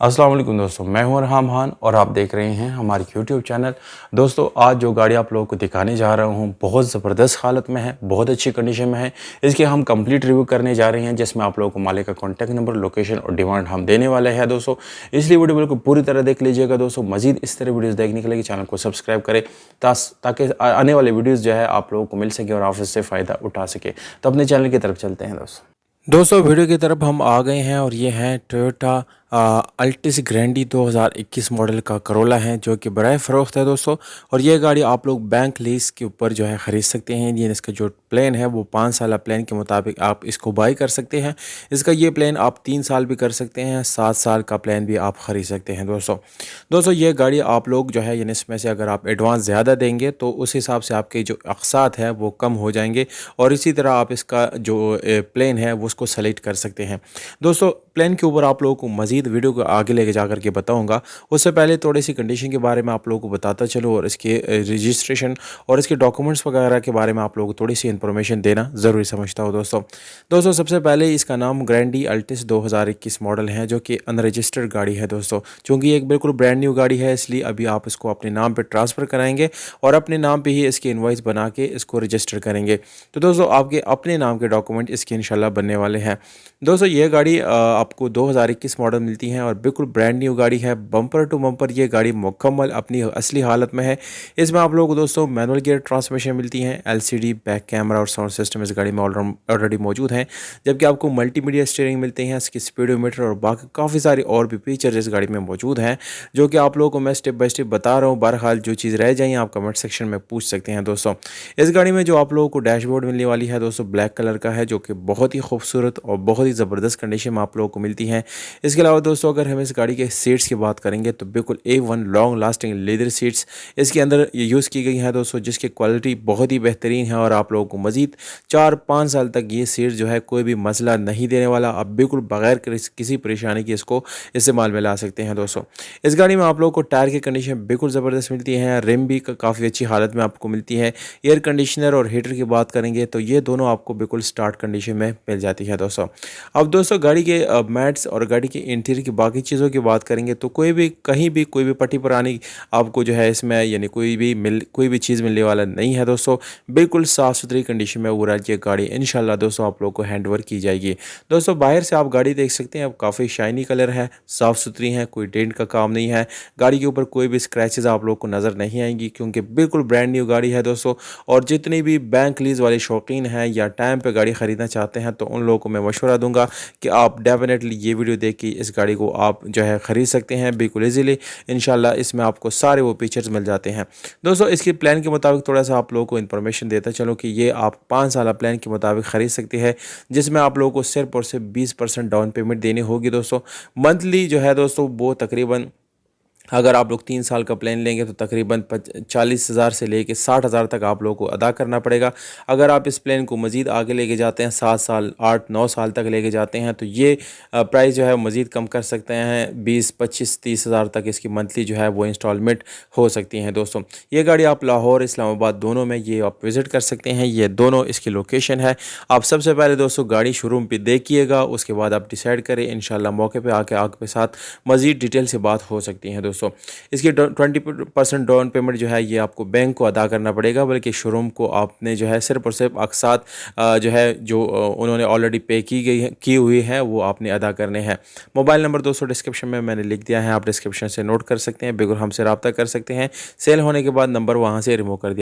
अस्सलाम वालेकुम दोस्तों, मैं हूं अरहाम खान और आप देख रहे हैं हमारे यूट्यूब चैनल। दोस्तों आज जो गाड़ी आप लोगों को दिखाने जा रहा हूं बहुत ज़बरदस्त हालत में है, बहुत अच्छी कंडीशन में है। इसके हम कंप्लीट रिव्यू करने जा रहे हैं जिसमें आप लोगों को मालिक का कॉन्टैक्ट नंबर, लोकेशन और डिमांड हम देने वाले हैं दोस्तों। इसलिए वीडियो बिल्कुल पूरी तरह देख लीजिएगा दोस्तों। मजीद इस तरह वीडियोज़ देखने के लिए चैनल को सब्सक्राइब करें ताकि आने वाले वीडियोज़ जो है आप लोगों को मिल सके और आप इससे फ़ायदा उठा सके। तो अपने चैनल की तरफ चलते हैं दोस्तों वीडियो की तरफ हम आ गए हैं और ये है टोयोटा अल्टिस ग्रैंडी 2021 मॉडल का करोला है जो कि बराए फ़रोख्त है दोस्तों। और ये गाड़ी आप लोग बैंक लीज के ऊपर जो है ख़रीद सकते हैं। ये इसका जो प्लान है वो 5 साल प्लान के मुताबिक आप इसको बाई कर सकते हैं। इसका ये प्लान आप 3 साल भी कर सकते हैं, 7 साल का प्लान भी आप ख़रीद सकते हैं दोस्तों ये गाड़ी आप लोग जो है यानी इसमें से अगर आप एडवांस ज़्यादा देंगे तो उस हिसाब से आपके जो अक़सात है वो कम हो जाएंगे और इसी तरह आप इसका जो प्लान है वो उसको सेलेक्ट कर सकते हैं दोस्तों। प्लान के ऊपर आप लोगों को मज़ीद वीडियो को आगे लेके जा कर के बताऊँगा। उससे पहले थोड़ी सी कंडीशन के बारे में आप लोगों को बताता चलो और इसके रजिस्ट्रेशन और इसके डॉक्यूमेंट्स वगैरह के बारे में आप लोगों को थोड़ी सी इन्फॉर्मेशन देना ज़रूरी समझता हूँ दोस्तों सबसे पहले इसका नाम ग्रैंडी अल्टिस 2021 मॉडल है जो कि अनरजिस्टर्ड गाड़ी है दोस्तों। चूँकि एक बिल्कुल ब्रांड न्यू गाड़ी है इसलिए अभी आप इसको अपने नाम पर ट्रांसफ़र कराएंगे और अपने नाम पर ही इसकी इन्वाइस बना के इसको रजिस्टर करेंगे। तो दोस्तों आपके अपने नाम के डॉक्यूमेंट इसके इंशाल्लाह बनने वाले हैं दोस्तों। ये गाड़ी आपको 2021 मॉडल मिलती है और बिल्कुल ब्रांड न्यू गाड़ी है। बम्पर टू बम्पर ये गाड़ी मुकम्मल अपनी असली हालत में है। इसमें आप लोगों को दोस्तों मैनुअल गियर ट्रांसमिशन मिलती है, एलसीडी बैक कैमरा और साउंड सिस्टम इस गाड़ी में ऑलरेडी मौजूद हैं। जबकि आपको मल्टीमीडिया स्टीयरिंग मिलते हैं, इसकी स्पीडोमीटर और बाकी काफ़ी सारे और भी फीचर्स इस गाड़ी में मौजूद हैं जो कि आप लोगों को मैं स्टेप बाय स्टेप बता रहा हूँ। बहरहाल जो चीज़ रह जाए आप कमेंट सेक्शन में पूछ सकते हैं दोस्तों। इस गाड़ी में जो आप लोगों को डैशबोर्ड मिलने वाली है दोस्तों ब्लैक कलर का है जो कि बहुत ही खूबसूरत और बहुत ही ज़बरदस्त कंडीशन में आप लोगों को मिलती है। इसके अलावा दोस्तों अगर हम इस गाड़ी के सीट्स की बात करेंगे तो बिल्कुल A1 long lasting leather seats इसके अंदर यूज़ की गई हैं दोस्तों, जिसकी क्वालिटी बहुत ही बेहतरीन है और आप लोगों को मज़ीद 4-5 साल तक ये सीट जो है कोई भी मसला नहीं देने वाला। आप बिल्कुल बगैर किसी परेशानी के इसको इस्तेमाल में ला सकते हैं दोस्तों। इस गाड़ी में आप लोगों को टायर की कंडीशन बिल्कुल ज़बरदस्त मिलती है, रिम भी काफ़ी अच्छी हालत में आपको मिलती है। एयर कंडीशनर और हीटर की बात करेंगे तो ये दोनों आपको बिल्कुल स्टार्ट कंडीशन में मिल जाती है दोस्तों। अब दोस्तों गाड़ी के मैट्स और गाड़ी के इंटीरियर की बाकी चीज़ों की बात करेंगे तो कोई भी कहीं भी कोई भी पट्टी पुरानी आपको जो है इसमें यानी कोई भी चीज़ मिलने वाला नहीं है दोस्तों। बिल्कुल साफ़ सुथरी कंडीशन में पूरा ये गाड़ी इंशाल्लाह दोस्तों आप लोगों को हैंड ओवर की जाएगी दोस्तों। बाहर से आप गाड़ी देख सकते हैं, अब काफ़ी शाइनी कलर है, साफ़ सुथरी है, कोई डेंट का काम नहीं है। गाड़ी के ऊपर कोई भी स्क्रैचेस आप लोग को नज़र नहीं आएंगी क्योंकि बिल्कुल ब्रांड न्यू गाड़ी है दोस्तों। और जितने भी बैंक लीज वाले शौकीन हैं या टाइम पे गाड़ी ख़रीदना चाहते हैं तो उन लोगों को मैं मशवरा दूंगा कि आप डेफिनेटली ये वीडियो देख के इस गाड़ी को आप जो है ख़रीद सकते हैं बिल्कुल ईजीली इंशाल्लाह। इसमें आपको सारे वो फीचर्स मिल जाते हैं दोस्तों। इसके प्लान के मुताबिक थोड़ा सा आप लोगों को इन्फॉर्मेशन देता चलो कि ये आप 5 साल प्लान के मुताबिक ख़रीद सकते हैं, जिसमें आप लोगों को सिर्फ और सिर्फ 20% डाउन पेमेंट देनी होगी दोस्तों। मंथली जो है दोस्तों वो तकरीबन अगर आप लोग 3 साल का प्लान लेंगे तो तकरीबन 40,000 से लेके 60,000 तक आप लोगों को अदा करना पड़ेगा। अगर आप इस प्लान को मज़ीद आगे लेके जाते हैं 7 साल 8-9 साल तक लेके जाते हैं तो ये प्राइस जो है मज़ीद कम कर सकते हैं। 20-25-30 हज़ार तक इसकी मंथली जो है वो इंस्टॉलमेंट हो सकती हैं दोस्तों। ये गाड़ी आप लाहौर इस्लामाबाद दोनों में ये आप विज़िट कर सकते हैं। ये दोनों इसकी लोकेशन है। आप सबसे पहले दोस्तों गाड़ी शोरूम पर देखिएगा, उसके बाद आप डिसाइड करें इंशाल्लाह मौके पर आके आपके साथ मज़ीद डिटेल से बात हो सकती है दोस्तों। इसकी 20% डाउन पेमेंट जो है ये आपको बैंक को अदा करना पड़ेगा, बल्कि शोरूम को आपने जो है सिर्फ और सिर्फ अक़सात जो है जो उन्होंने ऑलरेडी पे की हुई है वो आपने अदा करने हैं। मोबाइल नंबर दोस्तों डिस्क्रिप्शन में मैंने लिख दिया है, आप डिस्क्रिप्शन से नोट कर सकते हैं, बिल्कुल हमसे रब्ता कर सकते हैं। सेल होने के बाद नंबर वहाँ से रिमूव कर दिया।